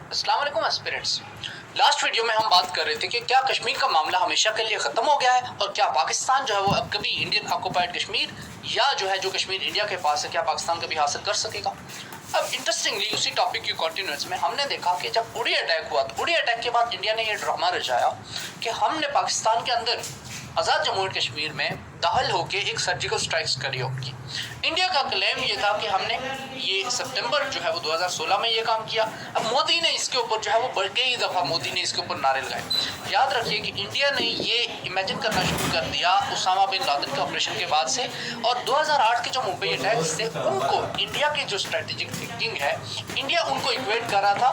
अस्सलाम वालेकुम aspirants. Last video में हम बात कर रहे थे कि क्या कश्मीर का मामला हमेशा के लिए ख़त्म हो गया है और क्या पाकिस्तान जो है वो अब कभी इंडियन ऑक्युपाइड कश्मीर या जो है जो कश्मीर इंडिया के पास है क्या पाकिस्तान कभी हासिल कर सकेगा। अब इंटरेस्टिंगली उसी टॉपिक की कंटिन्यूएंस में हमने देखा कि जब उड़ी अटैक हुआ तो उड़ी अटैक के बाद इंडिया ने ये ड्रामा रचाया कि हमने पाकिस्तान के अंदर आज़ाद जम्मू एंड कश्मीर में दाखिल होकर एक सर्जिकल स्ट्राइक्स करी होगी। इंडिया का क्लेम ये था कि हमने ये सितंबर जो है वो 2016 में ये काम किया। अब मोदी ने इसके ऊपर जो है वो कई दफ़ा मोदी ने इसके ऊपर नारे लगाए। याद रखिए कि इंडिया ने ये इमेजिन करना शुरू कर दिया उसामा बिन लादेन के ऑपरेशन के बाद से, और 2008 के जो मुंबई अटैक्स थे उनको इंडिया की जो स्ट्रेटेजिक थिंकिंग है इंडिया उनको इक्वेट कर रहा था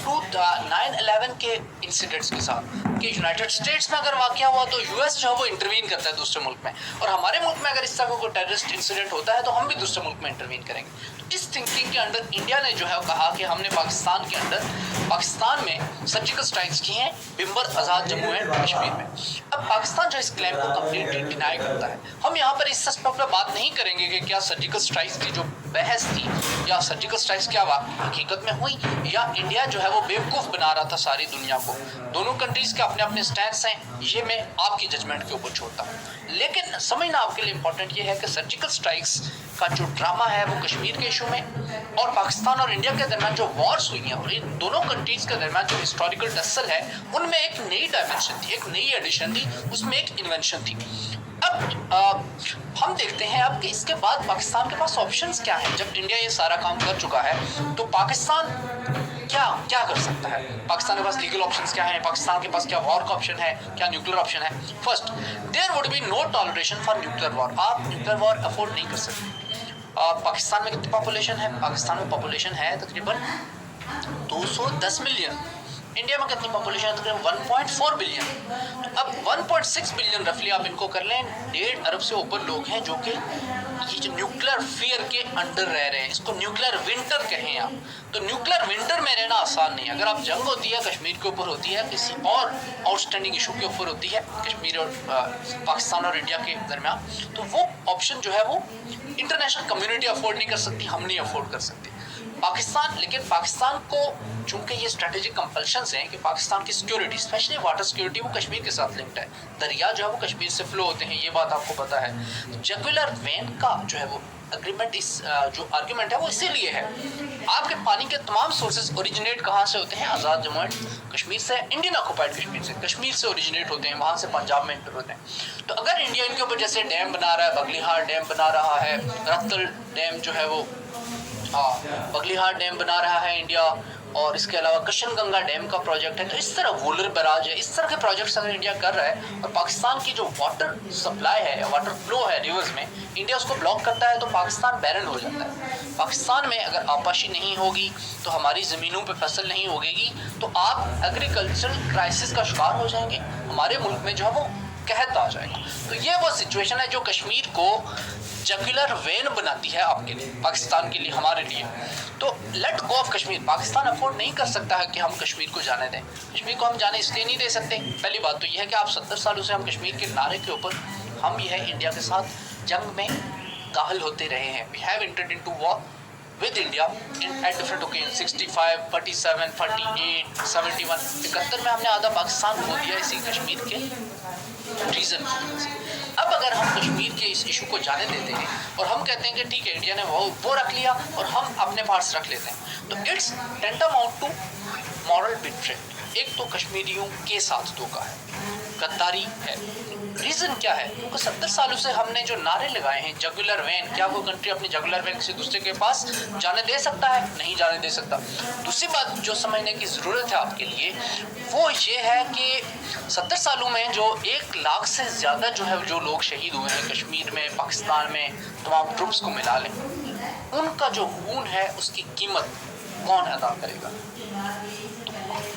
टू 9/11 के इंसिडेंट्स के साथ कि यूनाइटेड स्टेट्स में अगर वाक़या हुआ तो यूएस जो है वो इंटरवीन करता है दूसरे मुल्क में, और हमारे मुल्क में अगर इस तरह का कोई टेररिस्ट इंसिडेंट होता है तो हम भी दूसरे मुल्क में इंटरवीन करेंगे। तो इस थिंकिंग के अंदर इंडिया ने जो है कहा कि हमने पाकिस्तान के अंदर पाकिस्तान में सर्जिकल स्ट्राइक्स की हैं बिम्बर आज़ाद जम्मू एंड कश्मीर में। अब पाकिस्तान जो इस क्लेम को कम्प्लीटली डिनाई करता है। हम यहाँ पर इस एस्पेक्ट पर बात नहीं करेंगे कि क्या सर्जिकल स्ट्राइक्स की जो बहस थी या सर्जिकल स्ट्राइक्स क्या हकीकत में हुई या इंडिया जो है वो बेवकूफ़ बना रहा था सारी दुनिया को। दोनों कंट्रीज़ के अपने अपने स्टैंड्स हैं, ये मैं आपकी जजमेंट के ऊपर छोड़ता हूँ। लेकिन समझना आपके लिए इंपॉर्टेंट ये है कि सर्जिकल स्ट्राइक्स का जो ड्रामा है वो कश्मीर के इशू में और पाकिस्तान और इंडिया के दरमियान जो वॉर्स हुई हैं और इन दोनों कंट्रीज़ के दरमियान जो हिस्टोरिकल टसल है उनमें एक नई डायमेंशन थी, एक नई एडिशन थी, उसमें एक इन्वेंशन थी। अब हम देखते हैं अब कि इसके बाद पाकिस्तान के पास ऑप्शंस क्या हैं। जब इंडिया ये सारा काम कर चुका है तो पाकिस्तान क्या क्या कर सकता है। पाकिस्तान के पास लीगल ऑप्शंस क्या हैं, पाकिस्तान के पास क्या वॉर का ऑप्शन है, क्या न्यूक्लियर ऑप्शन है। First, there would be no toleration for nuclear war. आप न्यूक्लियर वॉर अफोर्ड नहीं कर सकते। पाकिस्तान में कितनी पॉपुलेशन है? पाकिस्तान में पॉपुलेशन है तकरीबन 210 मिलियन। इंडिया में कितनी पॉपुलेशन है? तकरीबन 1.4 बिलियन। अब 1.6 बिलियन रफली आप इनको कर लें, 1.5 अरब से ऊपर लोग हैं जो कि ये जो न्यूक्लियर फियर के अंडर रह रहे हैं, इसको न्यूक्लियर विंटर कहें आप। तो न्यूक्लियर विंटर में रहना आसान नहीं है। अगर आप जंग होती है कश्मीर के ऊपर होती है, किसी और आउटस्टैंडिंग इशू के ऊपर होती है कश्मीर और पाकिस्तान और इंडिया के दरमियान, तो वो ऑप्शन जो है वो इंटरनेशनल कम्युनिटी अफोर्ड नहीं कर सकती, हम नहीं अफोर्ड कर सकते पाकिस्तान। लेकिन पाकिस्तान को चूंकि ये स्ट्रेटेजिक कंपल्शंस हैं कि पाकिस्तान की सिक्योरिटी स्पेशली वाटर सिक्योरिटी वो कश्मीर के साथ लिंक्ड है। दरिया जो है वो कश्मीर से फ्लो होते हैं, ये बात आपको पता है। जगुलर वेन का जो है वो एग्रीमेंट, इस जो आर्ग्यूमेंट है वो इसीलिए है। आपके पानी के तमाम सोर्सेज ओरिजिनेट कहाँ से होते हैं? आज़ाद जम्मू एंड कश्मीर से, इंडियन ऑक्युपाइड कश्मीर से ओरिजिनेट होते हैं, वहाँ से पंजाब में इंटर होते हैं। तो अगर इंडिया इनके ऊपर जैसे डैम बना रहा है, बगलीहार डैम बना रहा है, रत्तल डैम जो है वो बगलीहार डैम बना रहा है इंडिया, और इसके अलावा कशनगंगा डैम का प्रोजेक्ट है, तो इस तरह वोलर बराज है, इस तरह के प्रोजेक्ट्स अगर इंडिया कर रहा है और पाकिस्तान की जो वाटर सप्लाई है या वाटर फ्लो है रिवर्स में, इंडिया उसको ब्लॉक करता है तो पाकिस्तान बैरन हो जाता है। पाकिस्तान में अगर आपाशी नहीं होगी तो हमारी ज़मीनों पे फसल नहीं उगेगी तो आप एग्रीकल्चरल क्राइसिस का शिकार हो जाएंगे, हमारे मुल्क में जो है वो कहत आ जाएगा। तो ये वो सिचुएशन है जो कश्मीर को जगुलर वेन बनाती है आपके लिए, पाकिस्तान के लिए, हमारे लिए। तो let go of Kashmir. Pakistan afford नहीं कर सकता है कि हम कश्मीर को जाने दें। कश्मीर को हम जाने इसलिए नहीं दे सकते। पहली बात तो यह है कि आप 70 सालों से हम कश्मीर के नारे के ऊपर हम यह है इंडिया के साथ जंग में दाखिल होते रहे हैं। We have entered into war with India in at different occasion, 65, 47, 48, 71, 71 में हमने आधा पाकिस्तान खो दिया इसी कश्मीर के रीज़न की वजह से। अब अगर हम कश्मीर के इस इशू को जाने देते हैं और हम कहते हैं कि ठीक है इंडिया ने वो रख लिया और हम अपने पार्ट्स रख लेते हैं, तो इट्स टेंटामाउंट टू मॉरल बिट्रेट। एक तो कश्मीरियों के साथ धोखा है, गद्दारी है। रीज़न क्या है? क्योंकि 70 सालों से हमने जो नारे लगाए हैं जगुलर वैन, क्या कोई कंट्री अपनी जगुलर वैन किसी दूसरे के पास जाने दे सकता है? नहीं जाने दे सकता। दूसरी बात जो समझने की ज़रूरत है आपके लिए वो ये है कि 70 सालों में जो 1 लाख से ज़्यादा जो है जो लोग शहीद हुए हैं कश्मीर में, पाकिस्तान में, तमाम ट्रुप्स को मिला लें, उनका जो खून है उसकी कीमत कौन अदा करेगा?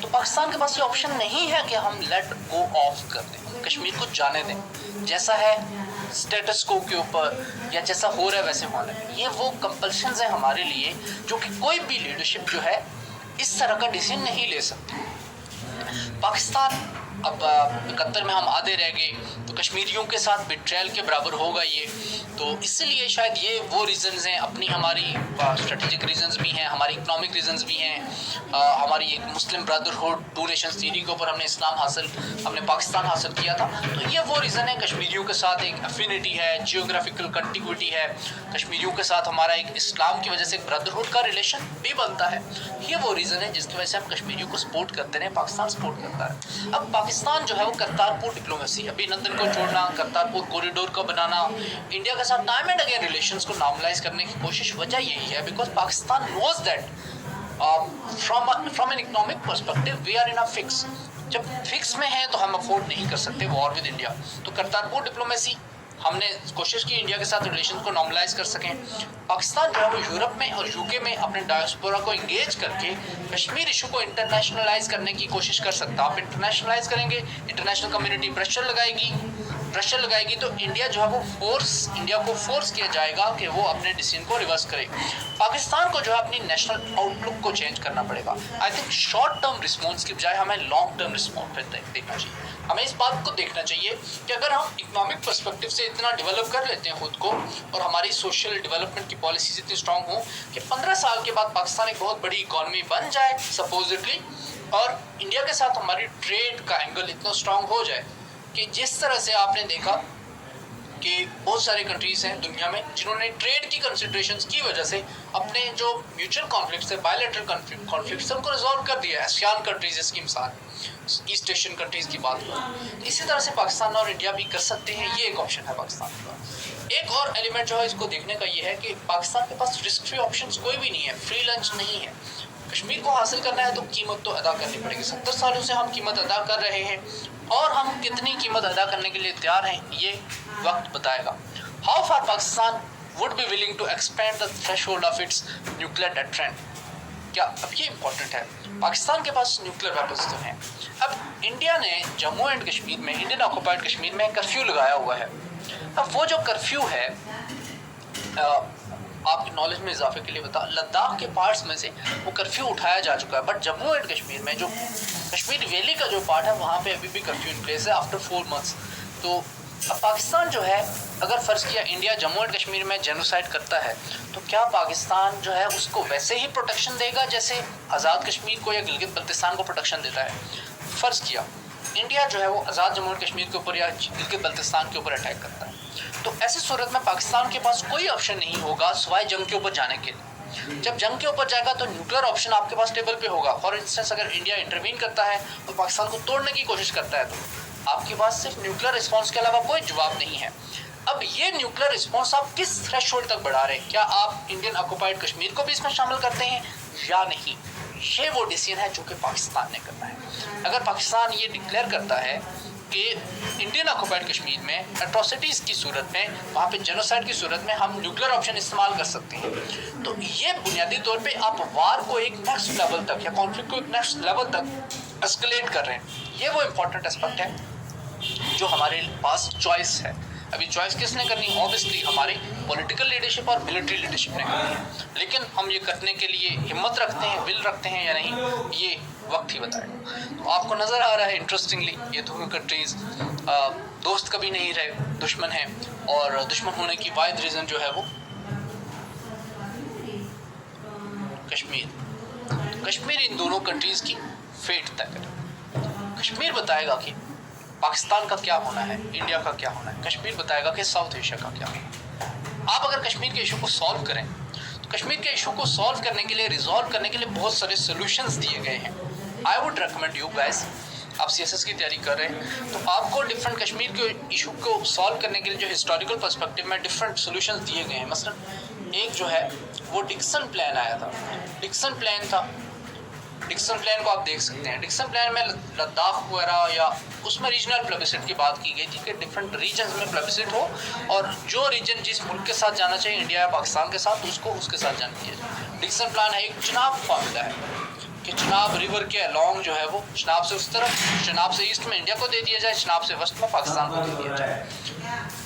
तो पाकिस्तान के पास ये ऑप्शन नहीं है कि हम लेट गो ऑफ कर दें, कश्मीर को जाने दें, जैसा है स्टेटस को के ऊपर या जैसा हो रहा है वैसे होने दें। ये वो कंपल्शंस हैं हमारे लिए जो कि कोई भी लीडरशिप जो है इस तरह का डिसीजन नहीं ले सकती। पाकिस्तान अब 71 में हम आधे रह गए तो कश्मीरियों के साथ बिट्रेयल के बराबर होगा ये। तो इसलिए शायद ये वो रीज़न्स हैं, अपनी हमारी स्ट्रेटेजिक रीज़न्स भी हैं, हमारी इकोनॉमिक रीज़न्स भी हैं, हमारी एक मुस्लिम ब्रदरहुड, टू नेशंस थ्योरी के ऊपर हमने पाकिस्तान हासिल किया था। तो ये वो रीज़न है, कश्मीरियों के साथ एक एफिनिटी है, जियोग्राफिकल कंटिग्यूटी है, कश्मीरियों के साथ हमारा एक इस्लाम की वजह से एक ब्रदरहुड का रिलेशन भी बनता है। ये वो रीज़न है जिसकी वजह से हम कश्मीरियों को सपोर्ट करते रहे, पाकिस्तान सपोर्ट करता है। अब पाकिस्तान जो है वो करतारपुर डिप्लोमेसी, अभिनंदन को छोड़ना, करतारपुर कॉरिडोर को बनाना, इंडिया के साथ टाइम एंड अगेन रिलेशंस को नॉर्मलाइज करने की कोशिश, वजह यही है because Pakistan knows that from an economic perspective we are in a fix. जब फिक्स में है तो हम अफोर्ड नहीं कर सकते वॉर विद इंडिया। तो करतारपुर डिप्लोमेसी हमने कोशिश की इंडिया के साथ रिलेशन को नॉर्मलाइज कर सकें। पाकिस्तान जो है वो यूरोप में और यूके में अपने डायस्पोरा को इंगेज करके कश्मीर इशू को इंटरनेशनलाइज करने की कोशिश कर सकता है। आप इंटरनेशनलाइज करेंगे, इंटरनेशनल कम्युनिटी प्रेशर लगाएगी तो इंडिया जो है वो इंडिया को फोर्स किया जाएगा कि वो अपने डिसीजन को रिवर्स करे। पाकिस्तान को जो है अपनी नेशनल आउटलुक को चेंज करना पड़ेगा। I think short term response की बजाय हमें लॉन्ग टर्म रिस्पॉन्स पे देखना चाहिए। हमें इस बात को देखना चाहिए कि अगर हम इकोनॉमिक पर्सपेक्टिव से इतना डेवलप कर लेते हैं खुद को और हमारी सोशल डेवलपमेंट की पॉलिसीज इतनी स्ट्रांग हो कि 15 साल के बाद पाकिस्तान एक बहुत बड़ी इकॉनमी बन जाए सपोजिटली, और इंडिया के साथ हमारी ट्रेड का एंगल इतना स्ट्रांग हो जाए कि जिस तरह से आपने देखा कि बहुत सारे कंट्रीज़ हैं दुनिया में जिन्होंने ट्रेड की कंसिडरेशंस की वजह से अपने जो म्यूचुअल कॉन्फ्लिक्ट्स है, बायलैटरल कॉन्फ्लिक्ट्स उनको रिजॉल्व कर दिया है। आसियान कंट्रीज़ इसकी मिसाल, ईस्ट एशियन कंट्रीज़ की बात करें, इसी तरह से पाकिस्तान और इंडिया भी कर सकते हैं। ये एक ऑप्शन है पाकिस्तान का। एक और एलिमेंट जो है इसको देखने का ये है कि पाकिस्तान के पास रिस्क फ्री ऑप्शंस कोई भी नहीं है, फ्री लंच नहीं है। कश्मीर को हासिल करना है तो कीमत तो अदा करनी पड़ेगी। 70 सालों से हम कीमत अदा कर रहे हैं और हम कितनी कीमत अदा करने के लिए तैयार हैं ये वक्त बताएगा। How far Pakistan would be willing to expand the threshold of its nuclear deterrent. क्या अब ये इम्पोर्टेंट है, पाकिस्तान के पास न्यूक्लियर वेपन्स तो हैं। अब इंडिया ने जम्मू एंड कश्मीर में, इंडियन ऑक्युपाइड कश्मीर में कर्फ्यू लगाया हुआ है। अब वो जो कर्फ्यू है आपकी नॉलेज में इजाफे के लिए बता, लद्दाख के पार्ट्स में से वो कर्फ्यू उठाया जा चुका है, बट जम्मू एंड कश्मीर में जो कश्मीर वैली का जो पार्ट है वहाँ पे अभी भी कर्फ्यू इन प्लेस है आफ्टर 4 मंथ्स। तो अब पाकिस्तान जो है, अगर फ़र्ज़ किया इंडिया जम्मू एंड कश्मीर में जेनोसाइड करता है तो क्या पाकिस्तान जो है उसको वैसे ही प्रोटेक्शन देगा जैसे आज़ाद कश्मीर को या गिलगित बल्तिस्तान को प्रोटेक्शन देता है? फ़र्ज़ किया इंडिया जो है वो आज़ाद जम्मू एंड कश्मीर के ऊपर या गिलगित बल्तिस्तान के ऊपर अटैक करता है, तो ऐसी सूरत में पाकिस्तान के पास कोई ऑप्शन नहीं होगा सिवाय जंग के ऊपर जाने के लिए। जब जंग के ऊपर जाएगा तो न्यूक्लियर ऑप्शन आपके पास टेबल पे होगा। फॉर इंस्टेंस अगर इंडिया इंटरवीन करता है और पाकिस्तान को तोड़ने की कोशिश करता है तो आपके पास सिर्फ न्यूक्लियर रिस्पॉन्स के अलावा कोई जवाब नहीं है। अब ये न्यूक्लियर रिस्पॉन्स आप किस थ्रेशोल्ड तक बढ़ा रहे हैं? क्या आप इंडियन ऑक्युपाइड कश्मीर को भी इसमें शामिल करते हैं या नहीं? ये वो डिसीजन है जो कि पाकिस्तान ने करना है। अगर पाकिस्तान ये डिक्लेयर करता है कि इंडियन ऑक्युपाइड कश्मीर में एट्रोसिटीज़ की सूरत में, वहाँ पे जेनोसाइड की सूरत में हम न्यूक्लियर ऑप्शन इस्तेमाल कर सकते हैं, तो ये बुनियादी तौर पे आप वार को एक नेक्स्ट लेवल तक या कॉन्फ्लिक्ट को एक नेक्स्ट लेवल तक एस्केलेट कर रहे हैं। ये वो इम्पोर्टेंट एस्पेक्ट है जो हमारे पास चॉइस है। अभी चॉइस किसने करनी है? ऑब्वियसली हमारी पॉलिटिकल लीडरशिप और मिलिट्री लीडरशिप ने करनी है, लेकिन हम ये करने के लिए हिम्मत रखते हैं, विल रखते हैं या नहीं, ये वक्त ही बताएगा। तो आपको नज़र आ रहा है इंटरेस्टिंगली ये दोनों कंट्रीज़ दोस्त कभी नहीं रहे, दुश्मन हैं, और दुश्मन होने की वाहिद रीज़न जो है वो कश्मीर। कश्मीर इन दोनों कंट्रीज़ की फेट तय करेगा। कश्मीर बताएगा कि पाकिस्तान का क्या होना है, इंडिया का क्या होना है। कश्मीर बताएगा कि साउथ एशिया का क्या होना है। आप अगर कश्मीर के इशू को सॉल्व करें तो कश्मीर के इशू को सॉल्व करने के लिए, रिजॉल्व करने के लिए बहुत सारे सोल्यूशंस दिए गए हैं। I would recommend you guys, आप सीएसएस की तैयारी कर रहे हैं तो आपको डिफरेंट कश्मीर के इशू को सॉल्व करने के लिए जो हिस्टोरिकल पर्सपेक्टिव में डिफरेंट सोल्यूशंस दिए गए हैं। मसलन एक जो है वो डिक्सन प्लान आया था। डिक्सन प्लान को आप देख सकते हैं। डिक्सन प्लान में लद्दाख वगैरह या उसमें रीजनल प्लेबिसिट की बात की गई थी कि डिफरेंट रीजन्स में प्लेबिसिट हो और जो रीजन जिस मुल्क के साथ जाना चाहिए, इंडिया या पाकिस्तान के साथ, उसको उसके साथ जाना चाहिए। डिक्सन प्लान है एक चुनाव फार्मूला है कि चुनाव रिवर के अलॉन्ग जो है वो चुनाव से उस तरफ, चुनाव से ईस्ट में इंडिया को दे दिया जाए, चुनाव से वेस्ट में पाकिस्तान को दे दिया जाए।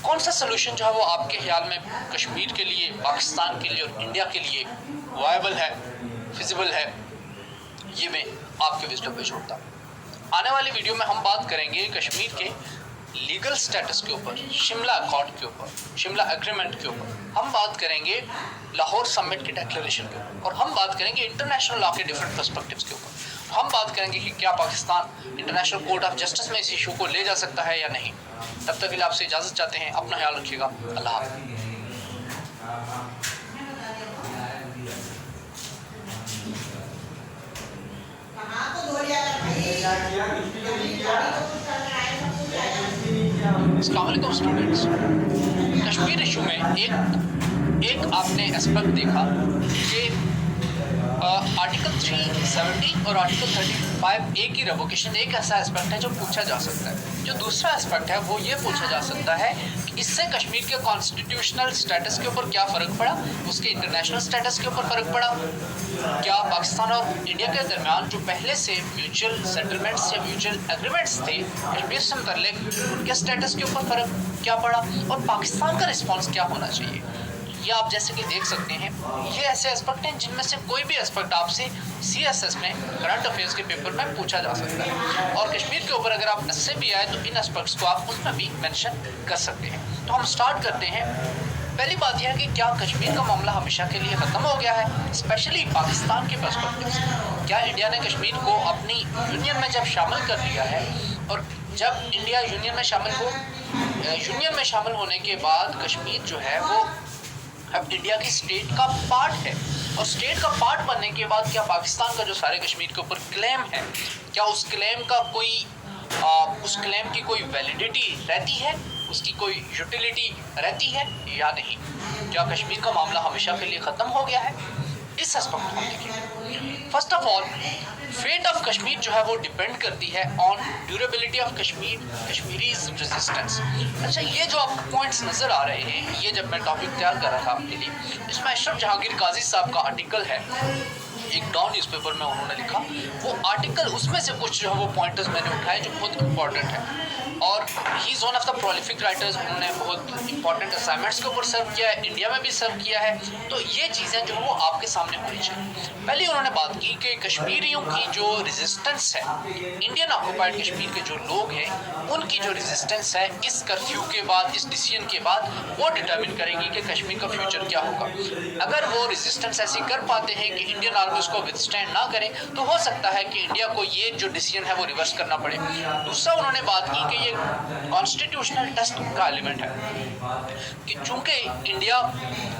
कौन सा सोल्यूशन जो है वो आपके ख्याल में कश्मीर के लिए, पाकिस्तान के लिए और इंडिया के लिए वायबल है, फिजिबल है, ये मैं आपके विजडम पे छोड़ता हूँ। आने वाली वीडियो में हम बात करेंगे कश्मीर के लीगल स्टेटस के ऊपर, शिमला अकॉर्ड के ऊपर, शिमला एग्रीमेंट के ऊपर, हम बात करेंगे लाहौर समिट की डिक्लेरेशन के ऊपर, और हम बात करेंगे इंटरनेशनल लॉ के डिफरेंट पर्सपेक्टिव्स के ऊपर। हम बात करेंगे कि क्या Pakistan international court of justice में इस इशू को ले जा सकता है या नहीं। तब तक के लिए आपसे इजाज़त चाहते हैं। अपना ख्याल रखिएगा। अल्लाह हाफ़िज़। अस्सलाम वालेकुम स्टूडेंट्स। कश्मीर इशू में एक आपने एस्पेक्ट देखा कि आर्टिकल 370 और आर्टिकल 35A की रेवोकेशन एक ऐसा एस्पेक्ट है जो पूछा जा सकता है। जो दूसरा एस्पेक्ट है वो ये पूछा जा सकता है कि इससे कश्मीर के कॉन्स्टिट्यूशनल स्टेटस के ऊपर क्या फ़र्क पड़ा, उसके इंटरनेशनल स्टेटस के ऊपर फ़र्क पड़ा, क्या पाकिस्तान और इंडिया के दरमियान जो पहले से म्यूचुअल सेटलमेंट्स या म्यूचुअल एग्रीमेंट्स थे कश्मीर से मुतल्लिक, उनके स्टेटस के ऊपर फ़र्क क्या पड़ा, और पाकिस्तान का रिस्पॉन्स क्या होना चाहिए। ये आप जैसे कि देख सकते हैं, ये ऐसे एस्पेक्ट हैं जिनमें से कोई भी एस्पेक्ट आपसे CSS में करंट अफेयर्स के पेपर में पूछा जा सकता है, और कश्मीर के ऊपर अगर आप इससे भी आए तो इन एस्पेक्ट्स को आप उसमें भी मेंशन कर सकते हैं। तो हम स्टार्ट करते हैं। पहली बात यह है कि क्या कश्मीर का मामला हमेशा के लिए ख़त्म हो गया है, स्पेशली पाकिस्तान के पर्सपेक्टिव से। क्या इंडिया ने कश्मीर को अपनी यूनियन में जब शामिल कर लिया है, और जब इंडिया यूनियन में शामिल होने के बाद कश्मीर जो है वो अब इंडिया की स्टेट का पार्ट है, और स्टेट का पार्ट बनने के बाद क्या पाकिस्तान का जो सारे कश्मीर के ऊपर क्लेम है, क्या उस क्लेम की कोई वैलिडिटी रहती है, उसकी कोई यूटिलिटी रहती है या नहीं। क्या कश्मीर का मामला हमेशा के लिए ख़त्म हो गया है, इस एस्पेक्ट को देखिए। First of all, fate of Kashmir जो है वो डिपेंड करती है on durability of Kashmiris resistance. अच्छा, ये जो आपको पॉइंट्स नज़र आ रहे हैं, ये जब मैं टॉपिक तैयार कर रहा था आपके लिए, इसमें अशरफ जहांगीर काजी साहब का आर्टिकल है, एक डॉन न्यूज़पेपर में उन्होंने लिखा वो आर्टिकल, उसमें से कुछ जो है वो पॉइंटर्स मैंने उठाए जो बहुत इंपॉर्टेंट है, और he is one of the prolific writers. उन्होंने बहुत इंपॉर्टेंट असाइनमेंट्स के ऊपर सर्व किया है, इंडिया में भी सर्व किया है, तो ये चीज़ें जो है वो आपके सामने होनी चाहिए। पहले उन्होंने बात की कि कश्मीरियों की जो रेजिस्टेंस है, इंडियन ऑक्यूपाइड कश्मीर के जो लोग हैं उनकी जो रेजिस्टेंस है इस कर्फ्यू के बाद, इस डिसीजन के बाद, वो डिटर्मिन करेगी कि कश्मीर का फ्यूचर क्या होगा। अगर वो रेजिस्टेंस ऐसी कर पाते हैं कि इंडियन आर्मी उसको विथस्टैंड ना करे, तो हो सकता है कि इंडिया को ये जो डिसीजन है वो रिवर्स करना पड़े। दूसरा उन्होंने बात की कि ये कॉन्स्टिट्यूशनल टेस्ट का एलिमेंट है कि चूंकि इंडिया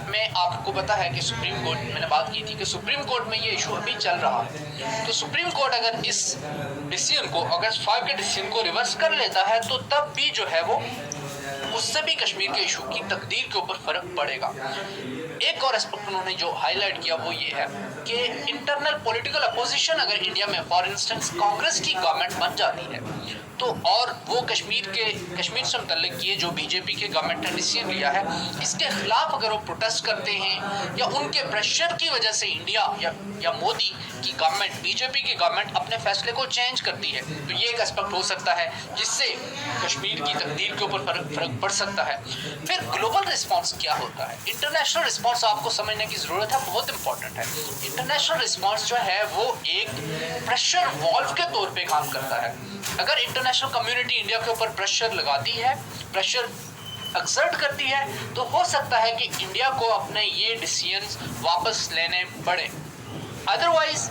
में आपको पता है कि सुप्रीम कोर्ट, मैंने बात की थी कि सुप्रीम कोर्ट में ये इशू अभी चल रहा है, तो सुप्रीम कोर्ट अगर इस डिसीजन को, अगस्त 5 के डिसीजन को रिवर्स कर लेता है, तो तब भी जो है वो उससे भी कश्मीर के इशू की तकदीर के ऊपर फर्क पड़ेगा। एक और एस्पेक्ट उन्होंने जो हाईलाइट किया वो ये है कि इंटरनल पॉलिटिकल अपोजिशन अगर इंडिया में फॉर इंस्टेंस कांग्रेस की गवर्नमेंट बन जाती है, तो और वो कश्मीर से मुतल्लिक ये जो बीजेपी के गवर्नमेंट ने डिसीजन लिया है, इसके खिलाफ अगर वो प्रोटेस्ट करते हैं या उनके प्रेशर की वजह से इंडिया या मोदी की गवर्नमेंट, बीजेपी की गवर्नमेंट अपने फैसले को चेंज करती है, तो ये एक एस्पेक्ट हो सकता है जिससे कश्मीर की तकदीर के ऊपर फर्क पड़ सकता है। फिर ग्लोबल रिस्पॉन्स क्या होता है, इंटरनेशनल रिस्पॉन्स आपको समझने की ज़रूरत है, बहुत इंपॉर्टेंट है। इंटरनेशनल रिस्पॉन्स जो है वो एक प्रेशर वॉल्व के तौर पे काम करता है। अगर इंटरनेशनल कम्युनिटी इंडिया के ऊपर प्रेशर लगाती है, प्रेशर एक्सर्ट करती है, तो हो सकता है कि इंडिया को अपने ये डिसीजंस वापस लेने पड़े। अदरवाइज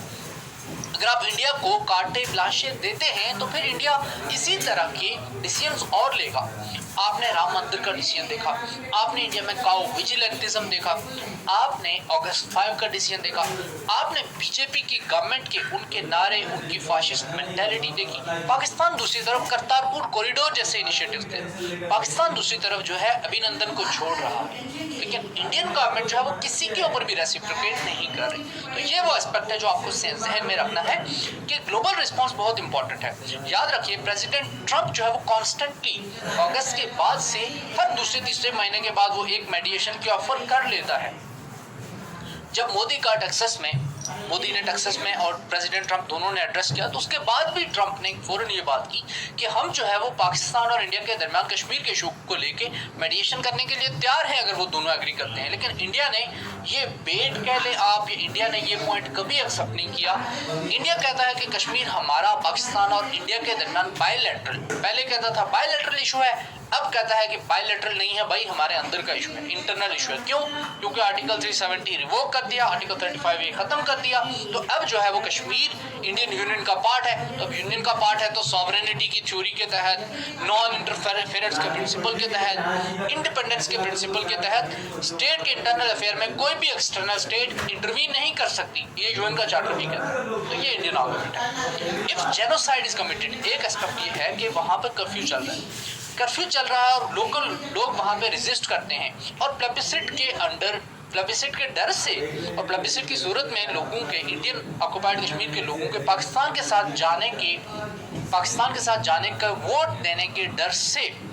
अगर आप इंडिया को कार्टे ब्लांशे देते हैं तो फिर इंडिया इसी तरह के डिसीजंस और लेगा। आपने राम मंदिर का डिसीजन देखा, आपने इंडिया में काउ विजिलेंटिज्म देखा, आपने अगस्त 5 का डिसीजन देखा, आपने बीजेपी की गवर्नमेंट के उनके नारे, उनकी फाशिस्ट मेंटालिटी देखी। पाकिस्तान दूसरी तरफ करतारपुर कॉरिडोर जैसे इनिशिएटिव्स थे, पाकिस्तान दूसरी तरफ जो है अभिनंदन को छोड़ रहा है, लेकिन इंडियन गवर्नमेंट जो है वो किसी के ऊपर भी रेसिप्रोकेट नहीं कर रही। तो ये वो एस्पेक्ट है जो आपको जहन में रखना है कि ग्लोबल रिस्पॉन्स बहुत इंपॉर्टेंट है। याद रखिए, प्रेसिडेंट ट्रंप जो है वो कॉन्स्टेंटली अगस्त के बाद से हर दूसरे तीसरे महीने के बाद वो एक मेडिएशन की ऑफर कर लेता है। जब मोदी का टेक्सास में मोदी ने टेक्सास में और प्रेसिडेंट ट्रंप दोनों ने एड्रेस किया, तो उसके बाद भी ट्रंप ने फौरन ये बात की कि हम जो है वो पाकिस्तान और इंडिया के दरमियान कश्मीर के इशू को लेके मेडिएशन करने के लिए तैयार हैं अगर वो दोनों एग्री करते हैं। लेकिन इंडिया ने ये बेट कह ले आप, इंडिया ने ये पॉइंट कभी एक्सेप्ट नहीं किया। इंडिया कहता है कि कश्मीर हमारा पाकिस्तान और इंडिया के दरमियान बायलैटरल, पहले कहता था बायलैटरल इशू है, अब कहता है कि बायलैटरल नहीं है भाई, हमारे अंदर का इशू है, इंटरनल इशू है। क्यों? क्योंकि आर्टिकल 370 रिवोक कर दिया, आर्टिकल 35 ये खत्म कर दिया, तो अब जो है वो कश्मीर इंडियन यूनियन का पार्ट है। तो अब यूनियन का पार्ट है तो सॉवरेनिटी की थ्योरी के तहत, नॉन इंटरफेरेंस के प्रिंसिपल के तहत, इंडिपेंडेंस के प्रिंसिपल के तहत स्टेट के इंटरनल अफेयर में कोई भी एक्सटर्नल स्टेट इंटरवीन नहीं कर सकती, ये यूएन का चार्टर भी कहता है। तो ये इंडियन आर्गुमेंट है। इफ जेनोसाइड इज कमिटेड, एक एस्पेक्ट ये है कि वहां पर कर्फ्यू चल रहा है, कर्फ्यू चल रहा है और लोकल लोग वहां पे रेजिस्ट करते हैं, और प्लेबिसिट के अंडर, प्लेबिसिट के डर से और प्लेबिसिट की सूरत में लोगों के, इंडियन ऑक्युपाइड कश्मीर के लोगों के पाकिस्तान के साथ जाने का वोट देने के डर से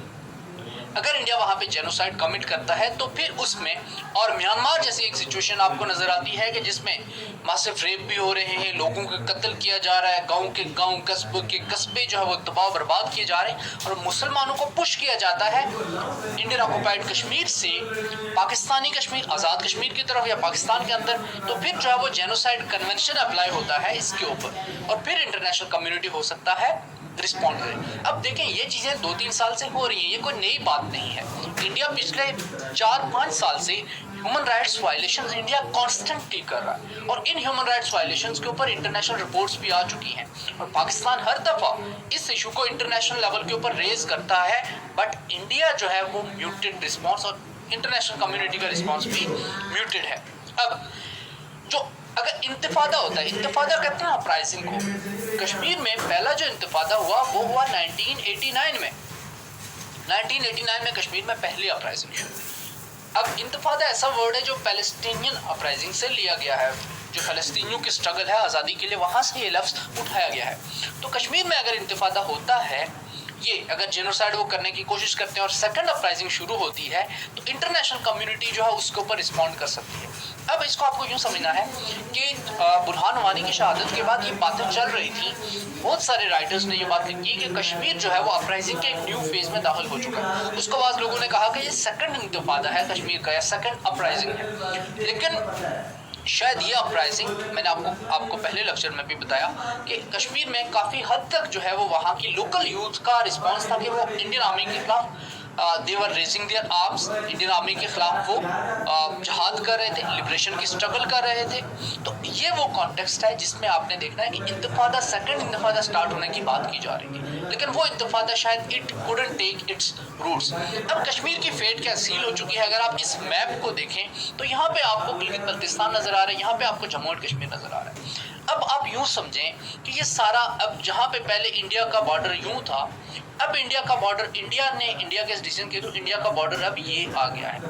अगर इंडिया वहां पे जेनोसाइड कमिट करता है तो फिर उसमें, और म्यांमार जैसी एक सिचुएशन आपको नजर आती है कि जिसमें मासिव रेप भी हो रहे हैं, लोगों का कत्ल किया जा रहा है, गांव के गांव, कस्बों के कस्बे जो है वो तबाह बर्बाद किए जा रहे हैं, और मुसलमानों को पुश किया जाता है इंडियन ऑक्युपाइड कश्मीर से पाकिस्तानी कश्मीर, आज़ाद कश्मीर की तरफ या पाकिस्तान के अंदर, तो फिर जो है वो जेनोसाइड कन्वेंशन अप्लाई होता है इसके ऊपर, और फिर इंटरनेशनल कम्युनिटी हो सकता है रिस्पॉन्ड करें। अब देखें ये चीज़ें 2-3 साल से हो रही हैं, ये कोई नई बात नहीं है। इंडिया पिछले 4-5 साल से human rights violations India constantly कर रहा है, और इन ह्यूमन राइट्स वायलेशंस के ऊपर इंटरनेशनल रिपोर्ट्स भी आ चुकी हैं, और पाकिस्तान हर दफ़ा इस इशू को इंटरनेशनल लेवल के ऊपर रेज करता है, बट इंडिया जो है वो म्यूटेड रिस्पॉन्स, और इंटरनेशनल कम्युनिटी का रिस्पॉन्स भी म्यूटेड है। अब जो अगर इंतिफादा होता है, इंतिफादा कहते हैं अपराइजिंग को, कश्मीर में पहला जो इंतिफादा हुआ वो हुआ 1989 में। 1989 में कश्मीर में पहली अपराइजिंग शुरू हुई। अब इंतिफादा ऐसा वर्ड है जो पैलेस्टीनियन अपराइजिंग से लिया गया है, जो फ़लस्तीनियों की स्ट्रगल है आज़ादी के लिए, वहाँ से ये लफ्ज़ उठाया गया है। तो कश्मीर में अगर इंतिफादा होता है, ये अगर जेनोसाइड वो करने की कोशिश करते हैं और सेकंड अपराइजिंग शुरू होती है, तो इंटरनेशनल कम्युनिटी जो है उसके ऊपर रिस्पॉन्ड कर सकती है। अब इसको आपको यूँ समझना है कि बुरहान वानी की शहादत के बाद ये बातें चल रही थी, बहुत सारे राइटर्स ने ये बात लिखी कि कश्मीर जो है वो अपराइजिंग के एक न्यू फेज में दाखिल हो चुका है। उसके बाद लोगों ने कहा कि ये सेकंड इंतिफादा है कश्मीर का, या सेकंड अपराइजिंग है। लेकिन शायद ये अपराइजिंग, मैंने आपको पहले लेक्चर में भी बताया कि कश्मीर में काफ़ी हद तक जो है वो वहाँ की लोकल यूथ का रिस्पांस था कि वो इंडियन आर्मी के खिलाफ they were raising their arms, Indian army के खिलाफ वो जहाद कर रहे थे, लिबरेशन की स्ट्रगल कर रहे थे। तो ये वो कॉन्टेक्स्ट है जिसमें आपने देखना है कि इंतिफादा, सेकंड इंतिफादा स्टार्ट होने की बात की जा रही है, लेकिन वो इंतिफादा शायद it couldn't take its roots. अब कश्मीर की फेट क्या सील हो चुकी है, अगर आप इस मैप को देखें तो यहाँ पे आपको गिलगित बल्तिस्तान नज़र आ रहा है, यहाँ पे आपको जम्मू एंड कश्मीर नज़र आ रहा है। अब आप यूँ समझें कि ये सारा, अब जहाँ पे पहले इंडिया का बॉर्डर यूँ था, अब इंडिया का बॉर्डर, इंडिया के इस डिसीजन के थ्रू इंडिया का बॉर्डर अब ये आ गया है।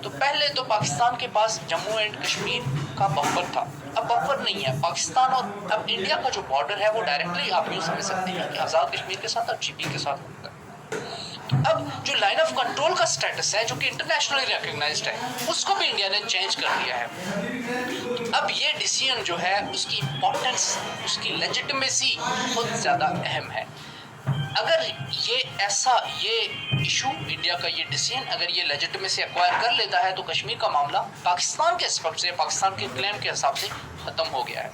तो पहले तो पाकिस्तान के पास जम्मू एंड कश्मीर का बफर था, अब बफर नहीं है। पाकिस्तान और अब इंडिया का जो बॉर्डर है वो डायरेक्टली आप यूँ समझ सकते हैं कि आज़ाद कश्मीर के साथ और जीपी के साथ होता है। अब जो लाइन ऑफ कंट्रोल का स्टेटस है, जो कि इंटरनेशनली रिकॉग्नाइज्ड है, उसको भी इंडिया ने चेंज कर दिया है। अब ये डिसीजन जो है उसकी इम्पोर्टेंस, उसकी लेजिटिमेसी बहुत ज़्यादा अहम है। अगर ये इशू, इंडिया का ये डिसीजन अगर ये लेजिटिमेसी एक्वायर कर लेता है, तो कश्मीर का मामला पाकिस्तान के एस्पेक्ट से, पाकिस्तान के क्लेम के हिसाब से ख़त्म हो गया है।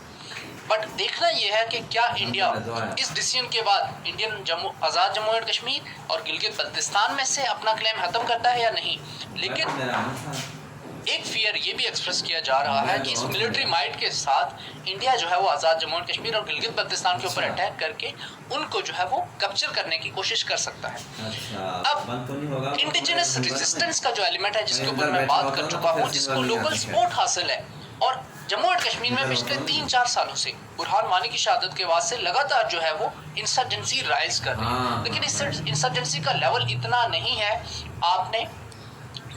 बट देखना यह है कि क्या इंडिया इस डिसीजन के बाद आज़ाद जम्मू एंड कश्मीर और गिलगित बल्तिस्तान में से अपना क्लेम ख़त्म करता है या नहीं। लेकिन एक फियर ये भी एक्सप्रेस किया जा रहा है कि इस मिलिट्री माइट के साथ इंडिया जो है वो आज़ाद जम्मू एंड कश्मीर और गिलगित बल्तिस्तान के ऊपर अटैक करके उनको जो है वो कैप्चर करने की कोशिश कर सकता है। अब इंडिजिनस रेजिस्टेंस का जो एलिमेंट है, जिसके ऊपर मैं बात कर चुका हूँ, जिसको लोकल सपोर्ट हासिल है, और जम्मू एंड कश्मीर में पिछले 3-4 सालों से बुरहान वानी की शहादत के बाद से लगातार जो है वो इंसर्जेंसी राइज कर रही है। लेकिन इस इंसर्जेंसी का लेवल इतना नहीं है। आपने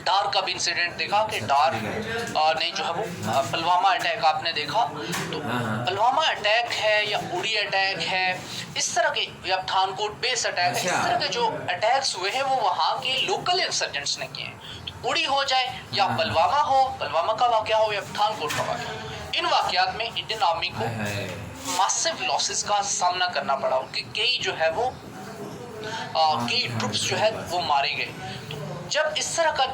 डार का भी इंसिडेंट देखा कि डार ने जो है वो पुलवामा अटैक आपने देखा, तो पुलवामा अटैक है या उड़ी अटैक है, इस तरह के, या पठानकोट बेस अटैक है, इस तरह के जो अटैक्स हुए हैं वो वहाँ के लोकल इंसर्जेंट्स ने किए हैं। तो उड़ी हो जाए या पुलवामा का वाक़या हो या पठानकोट का वाक़या हो, इन वाकयात में इंडियन आर्मी को मासिव लॉसेस का सामना करना पड़ा। उनके कई जो है वो कई ट्रुप्स जो है वो मारे गए। तो जब इस तरह का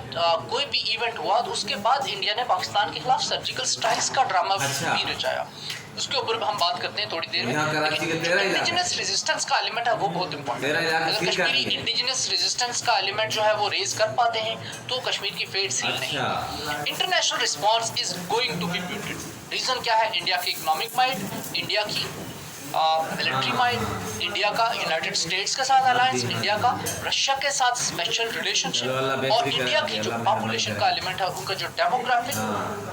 कोई भी इवेंट हुआ तो उसके बाद इंडिया ने पाकिस्तान के खिलाफ सर्जिकल स्ट्राइक्स का ड्रामा भी रचाया। उसके ऊपर हम बात करते हैं थोड़ी देर में। इंडिजिनस रेजिस्टेंस का एलिमेंट है वो बहुत इंपॉर्टेंट है। अगर कश्मीरी इंडिजिनस रेजिस्टेंस का एलिमेंट जो है वो रेज कर पाते हैं तो कश्मीर की फेट सील नहीं। International response is going to be muted. Reason क्या है? इंडिया की इकोनॉमिक माइट, इंडिया की मिलिट्री माइट, इंडिया का यूनाइटेड स्टेट्स के साथ अलायंस, इंडिया का रशिया के साथ स्पेशल रिलेशनशिप और इंडिया की जो पॉपुलेशन का एलिमेंट है उनका जो डेमोग्राफिक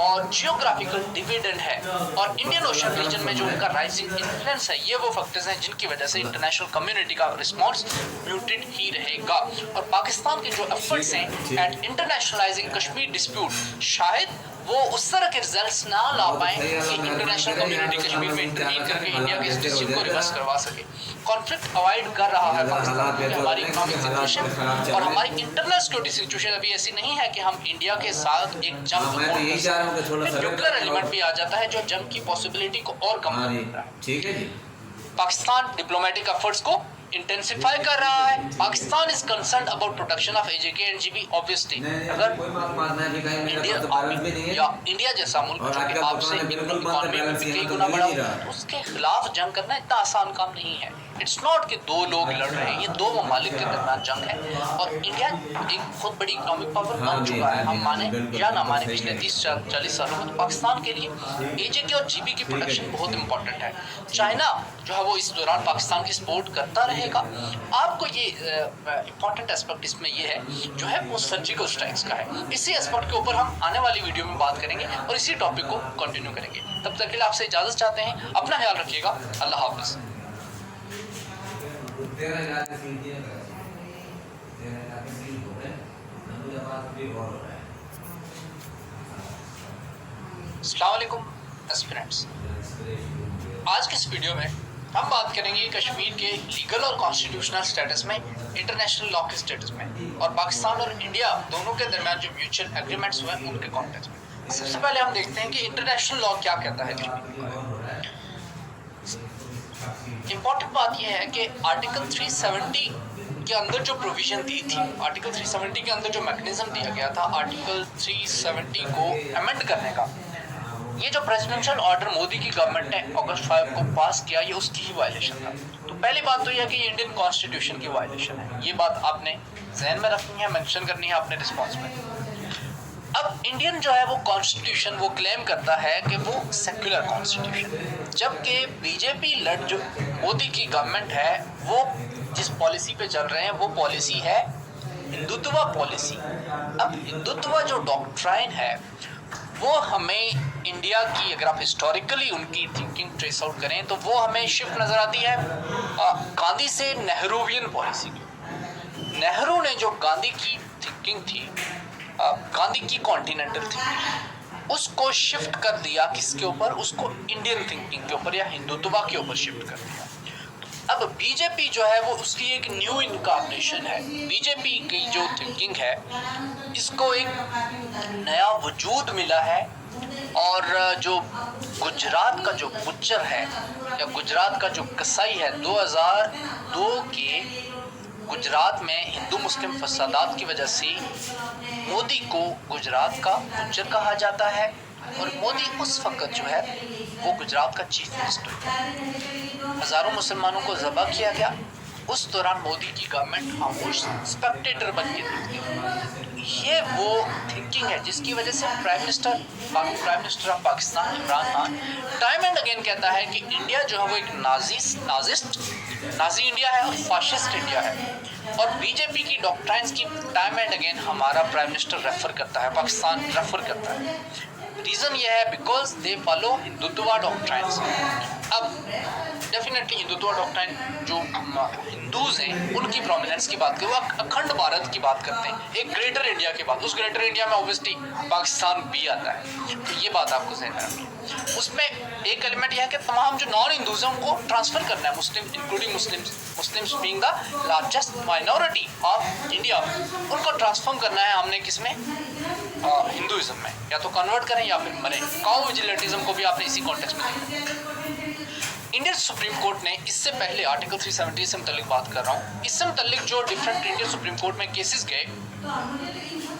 और जियोग्राफिकल डिविडेंड है और इंडियन ओशन रीजन में जो उनका राइजिंग इन्फ्लुएंस है, ये वो फैक्टर्स हैं जिनकी वजह से इंटरनेशनल कम्युनिटी का रिस्पॉन्स म्यूटेड ही रहेगा। और पाकिस्तान के जो एफर्ट्स हैं एट इंटरनेशनलाइजिंग कश्मीर डिस्प्यूट शायद वो उस तरह के रिजल्ट्स ना ला पाए कि इंटरनेशनल कम्युनिटी कश्मीर में इंटरवीन करके इंडिया के इस डिस्प्यूट को रिवर्स करवा सके। कॉन्फ्लिक्ट अवॉइड कर रहा है पाकिस्तान, क्योंकि हमारी इकोनॉमिक सिचुएशन और हमारी इंटरनल सिक्योरिटी सिचुएशन अभी ऐसी नहीं है कि हम इंडिया के साथ एक जंग न्यूक्लियर एलिमेंट भी आ जाता है जो जंग की पॉसिबिलिटी को और कम कर देता है। ठीक है जी। पाकिस्तान डिप्लोमेटिक एफर्ट्स को इंटेंसिफाई कर रहा है। Pakistan is concerned about protection of AJK and GB. Obviously अगर इंडिया जैसा मुल्क जो कि आपसे इकोनॉमी में भी कई गुना बड़ा हो तो उसके खिलाफ जंग करना इतना आसान काम नहीं है। इट्स नॉट कि दो लोग लड़ रहे हैं, ये दो ममालिक के दरमियान जंग है और इंडिया एक बहुत बड़ी इकोनॉमिक पावर बन चुका है। हम माने या ना माने पिछले 30-40 सालों में तो पाकिस्तान के लिए एजेके और जीबी की प्रोटेक्शन बहुत इंपॉर्टेंट है। चाइना जो है वो इस दौरान पाकिस्तान की सपोर्ट करता रहेगा। आपको ये इंपॉर्टेंट एस्पेक्ट इसमें ये है जो है वो सर्जिकल स्ट्राइक्स का है। इसी एस्पेक्ट के ऊपर हम आने वाली वीडियो में बात करेंगे और इसी टॉपिक को कंटिन्यू करेंगे। तब तक के लिए आपसे इजाजत चाहते हैं। अपना ख्याल रखिएगा। अल्लाह हाफिज़। अस्सलाम वालेकुम एस्पिरेंट्स। आज के इस वीडियो में हम बात करेंगे कश्मीर के लीगल और कॉन्स्टिट्यूशनल स्टेटस में, इंटरनेशनल लॉ के स्टेटस में और पाकिस्तान और इंडिया दोनों के दरमियान जो म्यूचुअल एग्रीमेंट्स हुए हैं उनके कॉन्टेक्स्ट में। सबसे पहले हम देखते हैं कि इंटरनेशनल लॉ क्या कहता है कश्मीर के बारे में। इम्पॉर्टेंट बात यह है कि आर्टिकल 370 के अंदर जो प्रोविजन दी थी, आर्टिकल 370 के अंदर जो मैकेनिज्म दिया गया था आर्टिकल 370 को अमेंड करने का, ये जो प्रेसिडेंशियल ऑर्डर मोदी की गवर्नमेंट ने अगस्त 5 को पास किया, ये उसकी ही वायलेशन था। तो पहली बात तो यह है कि ये इंडियन कॉन्स्टिट्यूशन की वायलेशन है। ये बात आपने जहन में रखनी है, मेंशन करनी है अपने रिस्पॉन्स में। अब इंडियन जो है वो कॉन्स्टिट्यूशन वो क्लेम करता है कि वो सेक्युलर कॉन्स्टिट्यूशन, जबकि बीजेपी लड़ जो मोदी की गवर्नमेंट है वो जिस पॉलिसी पे चल रहे हैं वो पॉलिसी है हिंदुत्व पॉलिसी। अब हिंदुत्व जो डॉक्ट्राइन है वो हमें इंडिया की, अगर आप हिस्टोरिकली उनकी थिंकिंग ट्रेस आउट करें तो वो हमें शिफ्ट नज़र आती है गांधी से नेहरूवियन पॉलिसी की। नेहरू ने जो गांधी की थिंकिंग थी, गांधी की कॉन्टिनेंटल थिंकिंग, उसको शिफ्ट कर दिया किसके ऊपर? उसको इंडियन थिंकिंग के ऊपर या हिंदुत्व के ऊपर शिफ्ट कर दिया। अब बीजेपी जो है वो उसकी एक न्यू इनकार्नेशन है। बीजेपी की जो थिंकिंग है इसको एक नया वजूद मिला है और जो गुजरात का जो बुच्चर है या गुजरात का जो कसाई है, 2002 के गुजरात में हिंदू मुस्लिम फसादात की वजह से मोदी को गुजरात का बुच्चर कहा जाता है और मोदी उस वक्त जो है वो गुजरात का चीफ मिनिस्टर था। हज़ारों मुसलमानों को ज़बह किया गया। उस दौरान मोदी की गवर्नमेंट खामोश स्पेक्टेटर बन के थी। ये वो थिंकिंग है जिसकी वजह से prime minister of Pakistan Imran Khan time and again कहता है कि इंडिया जो है वो एक नाजी इंडिया है और फाशिस्ट इंडिया है। और बीजेपी की डॉक्ट्राइन्स की टाइम एंड अगेन हमारा प्राइम मिनिस्टर रेफर करता है, पाकिस्तान रेफर करता है। रीज़न ये है because they follow Hindutva doctrines. अब डेफिनेटली हिंदुत्व डॉक्ट्राइन जो हिंदूज़ हैं उनकी प्रोमिनेंस की बात करें, वो अखंड भारत की बात करते हैं, एक ग्रेटर इंडिया की बात। उस ग्रेटर इंडिया में ऑब्वियसली पाकिस्तान भी आता है, तो ये बात आपको ध्यान रखनी है। उसमें एक एलिमेंट यह है कि तमाम जो नॉन हिंदूज़ हैं उनको ट्रांसफ़र करना है, Muslim including Muslims being the largest minority of India, उनको ट्रांसफॉर्म करना है हमने किसमें? हिंदुइज्म में, या तो कन्वर्ट करें या फिर मरें। काउ विजिलेंटिज्म को भी आपने इसी कॉन्टेक्स्ट में देखा। इंडियन सुप्रीम कोर्ट ने इससे पहले आर्टिकल 370 से मुतल्लिक बात कर रहा हूँ, इससे मुतल्लिक जो डिफरेंट इंडियन सुप्रीम कोर्ट में केसेस गए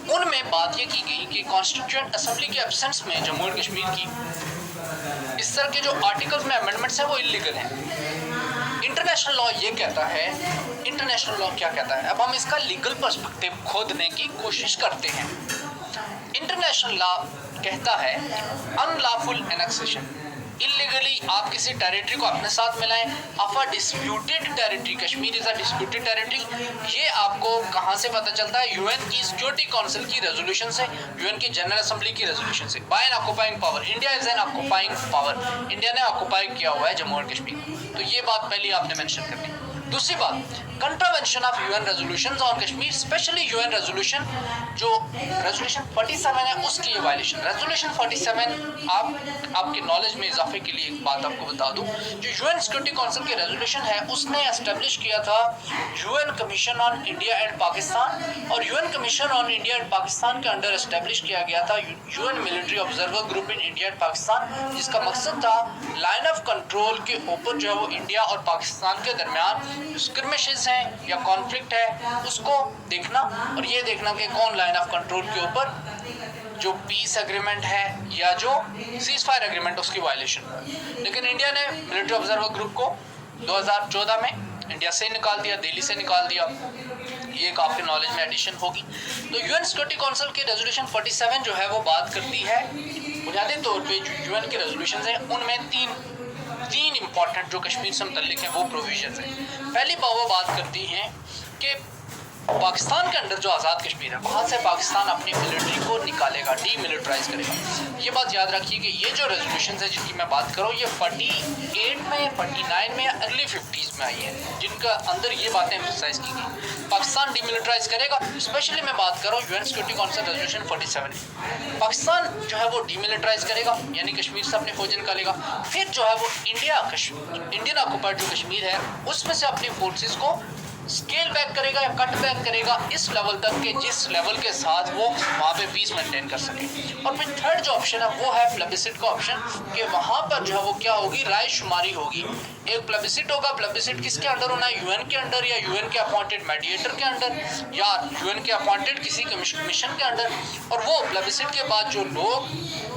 उनमें बात ये की गई कि कॉन्स्टिट्यूएंट असेंबली के एब्सेंस में जम्मू एंड कश्मीर की इस तरह के जो आर्टिकल्स में अमेंडमेंट्स हैं वो इलीगल हैं। इंटरनेशनल लॉ ये कहता है, इंटरनेशनल लॉ क्या कहता है, अब हम इसका लीगल पर्सपेक्टिव खोदने की कोशिश करते हैं। इंटरनेशनल लॉ कहता है अनलॉफुल एनेक्सेशन, इलीगली आप किसी टेरिटरी को अपने साथ मिलाएं। Of a disputed territory, Kashmir is a disputed territory. ये आपको कहाँ से पता चलता है? यूएन की सिक्योरिटी काउंसिल की रेजोल्यूशन से, यूएन की जनरल असेंबली की रेजोल्यूशन से। By an occupying power, India is an occupying power, India ने ऑक्युपाई किया हुआ है जम्मू एंड कश्मीर। तो ये बात पहले आपने मेंशन करनी। दूसरी बात, contravention of UN resolutions on Kashmir, specially UN resolution जो रेजोल्यूशन 47 है उसकी ये वायलेशन। रेजोल्यूशन 47 आपके नॉलेज में इजाफे के लिए एक बात आपको बता दूं, जो यूएन सिक्योरिटी काउंसिल की रेजोल्यूशन है उसने एस्टेब्लिश किया था UN commission on India and Pakistan, और UN commission on India and Pakistan के अंडर एस्टेब्लिश किया गया था UN military observer group in India and Pakistan, जिसका मकसद था लाइन ऑफ कंट्रोल के ऊपर जो है वो इंडिया और पाकिस्तान के दरमियान स्क्रिमिशेस हैं या कॉन्फ्लिक्ट है उसको देखना, और ये देखना कि कौन लाइन ऑफ कंट्रोल के ऊपर जो पीस एग्रीमेंट है या जो सीज फायर एग्रीमेंट उसकी वायलेशन। लेकिन इंडिया ने मिलिट्री ऑब्जर्वर ग्रुप को 2014 में इंडिया से निकाल दिया, दिल्ली से निकाल दिया। ये एक आपके नॉलेज में एडिशन होगी। तो यूएन सिक्योरिटी काउंसिल की रेजोल्यूशन 47 जो है वो बात करती है बुनियादी तौर पे जो यूएन की रेजोल्यूशन है उनमें तीन इंपॉर्टेंट जो कश्मीर से मुतल्लिक हैं वो प्रोविजंस हैं। पहली बात वो बात करती हैं कि पाकिस्तान के अंदर जो आज़ाद कश्मीर है वहाँ से पाकिस्तान अपनी मिलिट्री को निकालेगा, डीमिलिटराइज करेगा। ये बात याद रखिए कि ये जो रेजोल्यूशन है जिनकी मैं बात कर रहा हूँ ये 48 में, 49 में या अर्ली 50s में आई है, जिनका अंदर ये बातें एम्फसाइज की गई। पाकिस्तान डीमिलिटराइज करेगा, स्पेशली मैं बात कर रहा हूँ UN security council resolution 47। Pakistan जो है वो डीमिलिटराइज करेगा, यानी कश्मीर से अपनी फौज निकालेगा। फिर जो है वो इंडियन ऑक्युपाइड जो कश्मीर है उसमें से अपनी फोर्सेस को स्केल बैक करेगा या कट बैक करेगा इस लेवल तक के जिस लेवल के साथ वो वहाँ पे पीस मेंटेन कर सके। और फिर थर्ड जो ऑप्शन है वो है प्लेबिसिट का ऑप्शन, कि वहाँ पर जो है वो क्या होगी, राय शुमारी होगी। एक प्लेबिसिट होगा, प्लेबिसिट किसके अंडर होना है, यूएन के अंडर या यूएन के अपॉइंटेड मेडिएटर के अंडर या यूएन के अपॉइंटेड किसी कमीशन के अंडर। और वो प्लेबिसिट के बाद जो लोग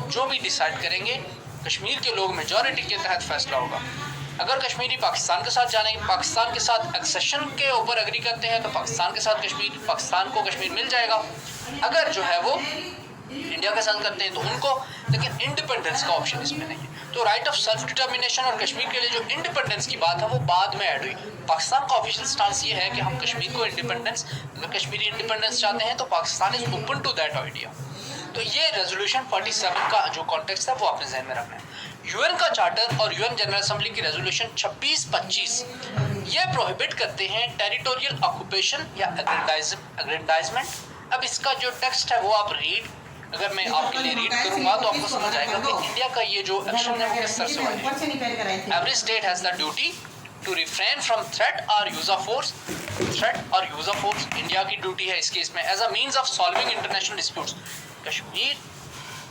जो भी डिसाइड करेंगे कश्मीर के लोग मेजॉरिटी के तहत फैसला होगा। अगर कश्मीरी पाकिस्तान के साथ जाने, पाकिस्तान के साथ एक्सेशन के ऊपर एग्री करते हैं तो पाकिस्तान के साथ पाकिस्तान को कश्मीर मिल जाएगा। अगर जो है वो इंडिया के साथ करते हैं तो उनको, लेकिन इंडिपेंडेंस का ऑप्शन इसमें नहीं है। तो राइट ऑफ सेल्फ डिटर्मिनेशन और कश्मीर के लिए जो इंडिपेंडेंस की बात है वो बाद में ऐड हुई। पाकिस्तान का ऑफिशियल स्टांस ये है कि हम कश्मीर को इंडिपेंडेंस, अगर कश्मीरी इंडिपेंडेंस चाहते हैं तो Pakistan is open to that idea. तो ये रेजोल्यूशन 47 का जो कॉन्टेक्स्ट है वो अपने जहन में रखना है। यूएन का चार्टर और यूएन जनरल असेंबली की रेजोल्यूशन 2625 ये प्रोहिबिट करते हैं टेरिटोरियल ऑक्यूपेशन या एग्रेंडाइजमेंट। अब इसका जो टेक्स्ट है वो आप अगर मैं आपके लिए रीड करूंगा तो आपको समझ आएगा कि इंडिया का ये जो एक्शन है वो किस तरह से हुआ है। Every state has the duty to refrain from threat और यूज ऑफ फोर्स। इंडिया की ड्यूटी है इस केस में as a means of solving international disputes. Kashmir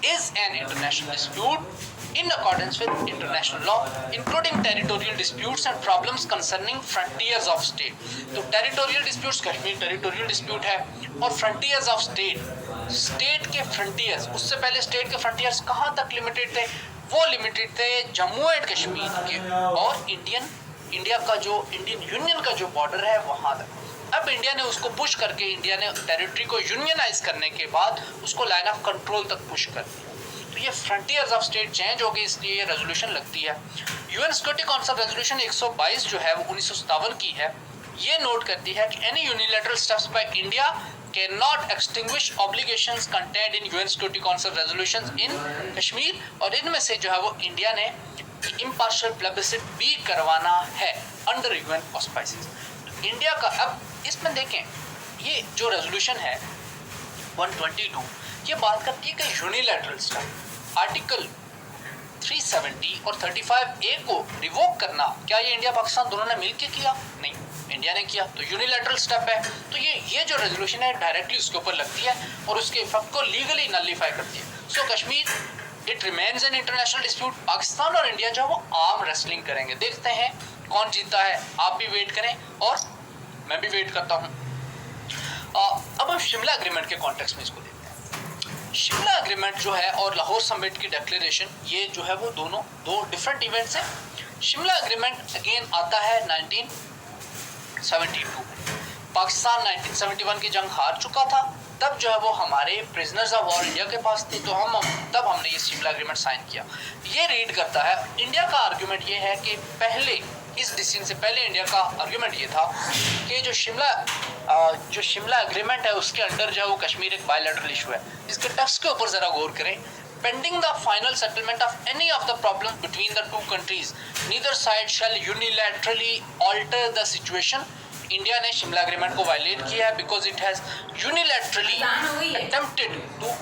is an international dispute in accordance with international law, including territorial disputes and problems concerning frontiers of state. तो territorial disputes, Kashmir territorial dispute है, और frontiers of state के frontiers, उससे पहले state के frontiers कहाँ तक limited थे? वो limited थे जम्मू एंड कश्मीर के और इंडिया का जो इंडियन यूनियन का जो बॉर्डर है वहाँ तक। अब इंडिया ने उसको पुश करके, इंडिया ने टेरिटरी को यूनियनाइज करने के बाद उसको लाइन ऑफ कंट्रोल तक पुश कर दिया। तो ये फ्रंटियर्स ऑफ स्टेट चेंज हो गई, इसलिए ये रेजोल्यूशन लगती है। यूएन सिक्योरिटी काउंसिल रेजोल्यूशन 122 जो है वो 1957 की है। ये नोट करती है कि any unilateral steps by India can not extinguish obligations contained in UN security council resolutions in Kashmir, और इनमें से जो है वो इंडिया ने इम्पार्शियल प्लेबिसिट भी करवाना है अंडर यूएन ऑस्पाइसेस। तो इंडिया का अब इसमें देखें, ये जो रेजोल्यूशन है 122 ये बात करती है कि यूनिलैटरल स्टेप आर्टिकल 370 और 35A को रिवोक करना, क्या ये इंडिया पाकिस्तान दोनों ने मिलकर किया? नहीं, इंडिया ने किया, तो यूनिलैटरल स्टेप है। तो ये जो रेजोल्यूशन है डायरेक्टली उसके ऊपर लगती है और उसके इफेक्ट को लीगली नलीफाई करती है। So Kashmir it remains an international dispute. Pakistan और इंडिया जो है वो आर्म रेसलिंग करेंगे, देखते हैं कौन जीतता है। आप भी वेट करें और मैं भी वेट करता हूँ। अब हम शिमला एग्रीमेंट के कॉन्टेक्स्ट में इसको देखते हैं। शिमला एग्रीमेंट जो है और लाहौर समिट की डिक्लेरेशन, ये जो है वो दोनों दो डिफरेंट इवेंट्स हैं। शिमला एग्रीमेंट अगेन आता है 1972 में। पाकिस्तान 1971 की जंग हार चुका था, तब जो है वो हमारे प्रिजनर्स ऑफ वॉर इंडिया के पास थे, तो तब हमने ये शिमला एग्रीमेंट साइन किया। ये रीड करता है, इंडिया का आर्ग्यूमेंट ये है कि पहले इस डिसीजन से पहले इंडिया का आर्ग्यूमेंट ये था कि जो शिमला एग्रीमेंट है उसके अंडर जो है वो कश्मीर एक बायलैटरल इशू है। इसके टेक्स्ट के ऊपर जरा गौर करें। Pending the final settlement of any of the problems between the two countries, neither side shall unilaterally alter the situation. India ने शिमला एग्रीमेंट को वायलेट किया है because it has unilaterally attempted to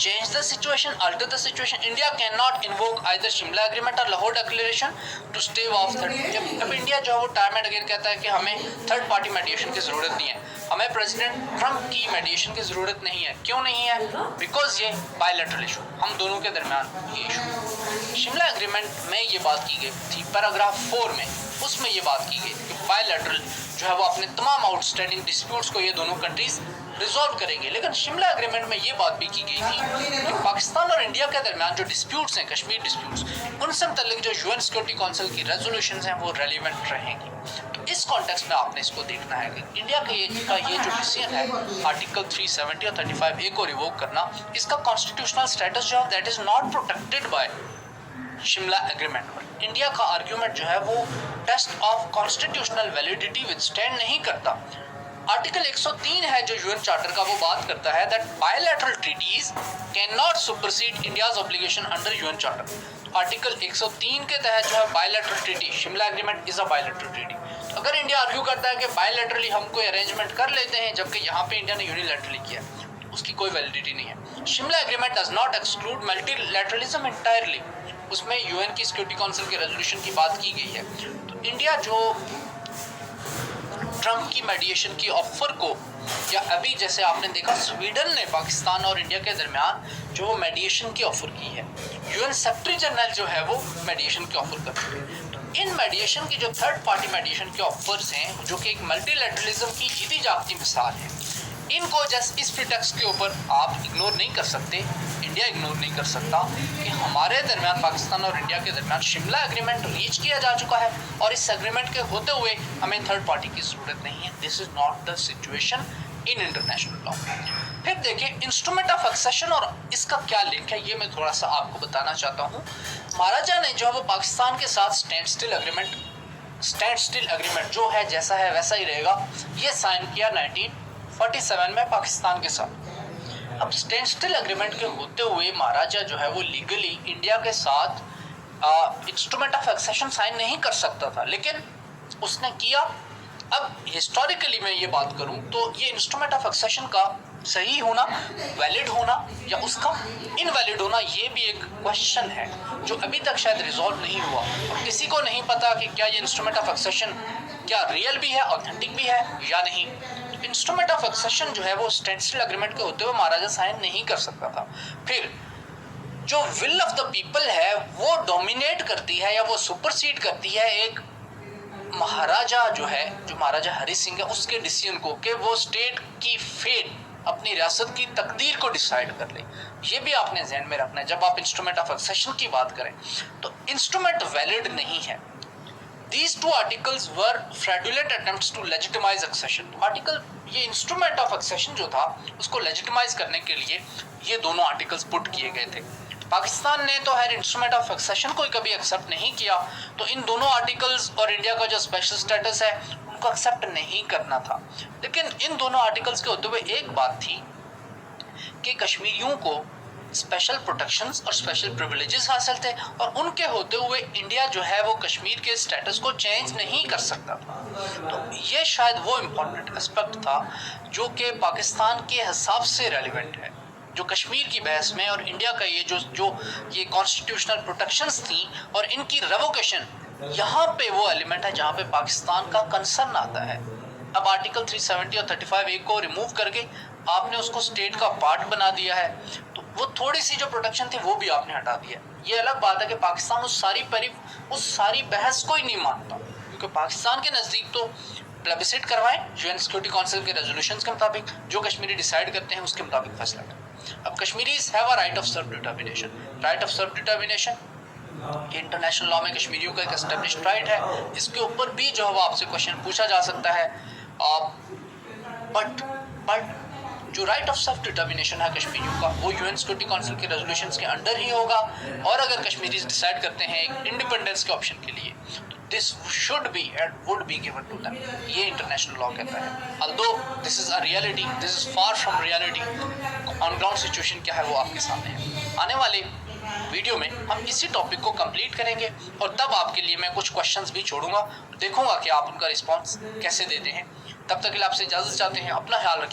change the situation, alter the situation. India cannot invoke either Shimla Agreement or Lahore Declaration to stave off third. जब India जो है वो time and again कहता है कि हमें थर्ड पार्टी मेडिएशन की ज़रूरत नहीं है, हमें प्रेसिडेंट ट्रंप की मेडिएशन की ज़रूरत नहीं है। क्यों नहीं है? बिकॉज ये बायलैटरल इशू, हम दोनों के दरमियान ये इशू। शिमला एग्रीमेंट में ये बात की गई थी पैराग्राफ 4 में, उसमें ये बात की गई कि बायलैटरल जो है वो अपने तमाम आउटस्टैंडिंग डिस्प्यूट्स को ये दोनों कंट्रीज रिजॉल्व करेंगे। लेकिन शिमला एग्रीमेंट में ये बात भी की गई थी कि पाकिस्तान और इंडिया के दरमियान जो डिस्प्यूट्स हैं, कश्मीर डिस्प्यूट्स, उनसे मुतल्लिक जो यूएन सिक्योरिटी काउंसिल की रेजोल्यूशंस हैं वो रेलिवेंट रहेंगी। तो इस कॉन्टेक्स्ट में आपने इसको देखना है कि इंडिया का ये जो डिसीजन है आर्टिकल 370 और 35A को रिवोक करना, इसका कॉन्स्टिट्यूशनल स्टेटस जो है that is not protected by Shimla agreement पर। इंडिया का आर्ग्यूमेंट जो है वो test of constitutional validity withstand नहीं करता। आर्टिकल 103 है जो यूएन चार्टर का, वो बात करता है that bilateral treaties can not supersede India's obligation under UN charter. Article 103 के तहत जो है bilateral treaty, Shimla agreement is a bilateral treaty. अगर इंडिया आर्ग्यू करता है कि बायलैटरली हम कोई अरेंजमेंट कर लेते हैं जबकि यहाँ पे इंडिया ने यूनिलैटरली किया, उसकी कोई वैलिडिटी नहीं है। Shimla agreement does not exclude multilateralism entirely, उसमें यूएन की सिक्योरिटी काउंसिल के रेजोल्यूशन की बात की गई है। तो इंडिया जो ट्रंप की मेडिएशन की ऑफर को, या अभी जैसे आपने देखा स्वीडन ने पाकिस्तान और इंडिया के दरमियान जो वो मेडिएशन की ऑफर की है, यूएन सेक्रेटरी जनरल जो है वो मेडिएशन की ऑफर कर रहे हैं। तो इन मेडिएशन की जो थर्ड पार्टी मेडिएशन के ऑफर्स हैं जो कि एक मल्टीलैटरलिज्म की जीती जागती मिसाल है, इनको जस्ट इस प्रिटेक्स्ट के ऊपर आप इग्नोर नहीं कर सकते, इंडिया इग्नोर नहीं कर सकता कि हमारे दरमियान, पाकिस्तान और इंडिया के दरमियान शिमला एग्रीमेंट रीच किया जा चुका है और इस एग्रीमेंट के होते हुए हमें थर्ड पार्टी की ज़रूरत नहीं है। This is not the situation in international law. फिर देखिए इंस्ट्रूमेंट ऑफ एक्सेशन और इसका क्या लिंक है, ये मैं थोड़ा सा आपको बताना चाहता हूँ। महाराजा ने जो है वो पाकिस्तान के साथ स्टैंड स्टिल एग्रीमेंट जो है जैसा है वैसा ही रहेगा, ये साइन किया 1947 में पाकिस्तान के साथ। अब स्टैंड स्टिल एग्रीमेंट के होते हुए महाराजा जो है वो लीगली इंडिया के साथ इंस्ट्रूमेंट ऑफ एक्सेशन साइन नहीं कर सकता था, लेकिन उसने किया। अब हिस्टोरिकली मैं ये बात करूं तो ये इंस्ट्रूमेंट ऑफ एक्सेशन का सही होना, वैलिड होना या उसका इनवैलिड होना, ये भी एक क्वेश्चन है जो अभी तक शायद रिजॉल्व नहीं हुआ। और किसी को नहीं पता कि क्या ये इंस्ट्रूमेंट ऑफ एक्सेशन क्या रियल भी है, ऑथेंटिक भी है या नहीं। इंस्ट्रूमेंट ऑफ एक्सेशन जो है वो स्टैंड स्टिल एग्रीमेंट के होते हुए महाराजा साइन नहीं कर सकता था। फिर जो विल ऑफ द पीपल है वो डोमिनेट करती है या वो सुपरसीड करती है एक महाराजा जो है, जो महाराजा हरि सिंह है, उसके डिसीजन को कि वो स्टेट की फेट, अपनी रियासत की तकदीर को डिसाइड कर ले। ये भी आपने ध्यान में रखना है जब आप इंस्ट्रूमेंट ऑफ एक्सेशन की बात करें। तो इंस्ट्रूमेंट वैलिड नहीं है। These two articles were fraudulent attempts to legitimize accession. Article, ये इंस्ट्रूमेंट ऑफ एक्सेशन जो था उसको लेजिटिमाइज करने के लिए ये दोनों आर्टिकल्स पुट किए गए थे। पाकिस्तान ने तो हर इंस्ट्रूमेंट ऑफ एक्सेशन को कभी एक्सेप्ट नहीं किया, तो इन दोनों आर्टिकल्स और इंडिया का जो स्पेशल स्टेटस है उनको एक्सेप्ट नहीं करना था। लेकिन इन दोनों आर्टिकल्स के होते हुए एक बात थी कि कश्मीरियों को स्पेशल प्रोटेक्शंस और स्पेशल प्रिविलेजेस हासिल थे और उनके होते हुए इंडिया जो है वो कश्मीर के स्टेटस को चेंज नहीं कर सकता था। तो ये शायद वो इम्पोर्टेंट एस्पेक्ट था जो कि पाकिस्तान के हिसाब से रेलिवेंट है, जो कश्मीर की बहस में और इंडिया का ये जो ये कॉन्स्टिट्यूशनल प्रोटेक्शंस थी और इनकी रेवोकेशन यहाँ पे वो एलिमेंट है जहाँ पे पाकिस्तान का कंसर्न आता है। अब आर्टिकल 370 और 35A को रिमूव करके आपने उसको स्टेट का पार्ट बना दिया है, तो वो थोड़ी सी जो प्रोटेक्शन थी वो भी आपने हटा दिया। ये अलग बात है कि पाकिस्तान उस सारी बहस को ही नहीं मानता, क्योंकि पाकिस्तान के नज़दीक तो प्लेबिसाइट करवाएं, यूएन सिक्योरिटी काउंसिल के रेजोल्यूशंस के मुताबिक, जो कश्मीरी डिसाइड करते हैं उसके मुताबिक फैसला करें। अब Kashmiris have a right of self determination. Right of self determination international law में कश्मीरियों का एक एस्टेब्लिश्ड राइट है। इसके ऊपर भी जो है वो आपसे क्वेश्चन पूछा जा सकता है। बट जो राइट ऑफ सेल्फ डिटर्मिनेशन है कश्मीरियों का, वो यूएन सिक्योरिटी काउंसिल के रेजोल्यूशंस के अंडर ही होगा। और अगर कश्मीरीज डिसाइड करते हैं एक इंडिपेंडेंस के ऑप्शन के लिए, तो this should be and would be given to them, ये इंटरनेशनल लॉ कहता है। Although this is a reality, this is far from reality. On ground situation क्या है वो आपके सामने है। आने वाले वीडियो में हम इसी टॉपिक को कंप्लीट करेंगे और तब आपके लिए मैं कुछ क्वेश्चंस भी छोड़ूंगा, देखूंगा कि आप उनका रिस्पांस कैसे देते हैं। तब तक के लिए आपसे इजाजत चाहते हैं। अपना ख्याल रखिए।